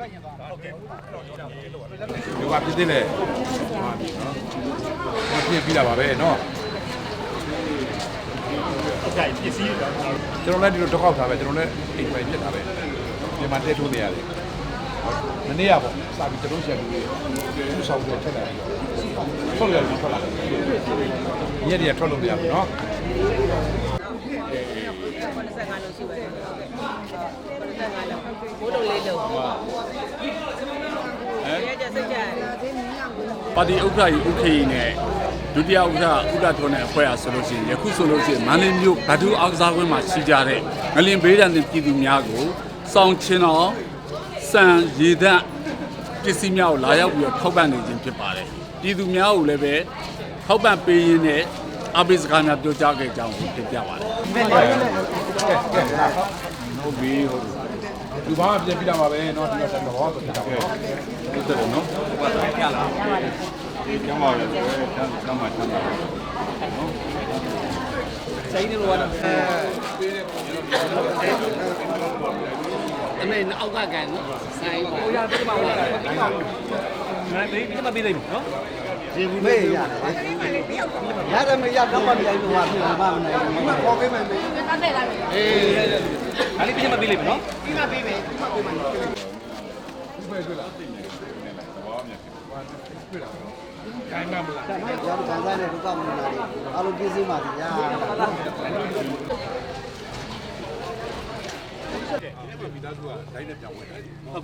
ဒီကဖြစ်သေးတယ်ဟောပြပြလာပါပဲเนาะဟုတ်ကဲ့ပစ္စည်းကျွန်တော်လည်းဒီလိုတစ်ခေါက်ထားပဲကျွန်တော်လည်းအိမ်ပိုင်ပြစ်တာပဲဒီမှာတက်ထိုးနေရတယ်မနေ့ကပေါ့စာပြီးကျွန်တော်ချက်ပြီးသူ့ဆောင်ပြီးထက်လာပြီးထွက်ရပြီးထွက်လာရက်တည်းထွက်လို့မရဘူးเนาะပါတီဥက္ကဋ္ဌကြီးဥက္ကဋ္ဌကြီးနဲ့ဒုတိယဥက္ကဋ္ဌဥက္ကဋ္ဌတော်နဲ့အဖွဲ့အားဆိုလို့ရှိရင်ယခုဆိုလို့ရှိရင်မန္တလေးမြို့ဗဒုအားကစားကွင်းမှာရှိကြတဲ့ငလင်ဘေးဒဏ်ပြည်သူများကိုစောင့်ချင်းတော်စံရေဒန့်ပစ္စည်းများကိုလာရောက်ပြီးတော့ထောက်ပံ့နေခြင်းဖြစ်ပါတယ်ပြည်သူများကိုလည်းပဲထောက်ပံ့ပေးရင်းနဲ့အပိစကားများပြောကြားခဲ့ကြောင်းတင်ပြပါတယ်ဟုတ်ပြီဟုတ်ဒီဘာမှပြင်ပြတာပါပဲเนาะဒီတော့တော့ဟောဆိုတာပေါ့ဟုတ်တယ်နော်ဘာသာပြလာကျမ်းပါလေကျမ်းပါနော်စိတ်နေလို့ကတော့အမေအောက်ကကန်နော်ဆိုင်ဟိုရပြပါဦးလားပြပါဦးငါပေးပြမပေးလိုက်ဘူးနော်ရေဘူးမေးရတယ်ရတယ်မရတော့မပြိုင်လို့ဟာပြမှာမနိုင်ဘူးခေါ်ပေးမယ်မေးတက်တက်လာမယ်အေးအဲ့ဒီပြမပေးလိုက်ဘူးနော်ပြမပေးမယ်ပြမပေးမယ်ဒီပဲတွေ့လားသိနေတယ်ဘောမြတ်တွေ့လားခိုင်းမမလားရတဲ့ခံစားတဲ့ဒုက္ခမနာတွေအားလုံးပြည့်စုံပါစေညာမိသားစုကဒိုင်းနဲ့ပြောင်းဝင်တယ်ဟုတ်ကဲ့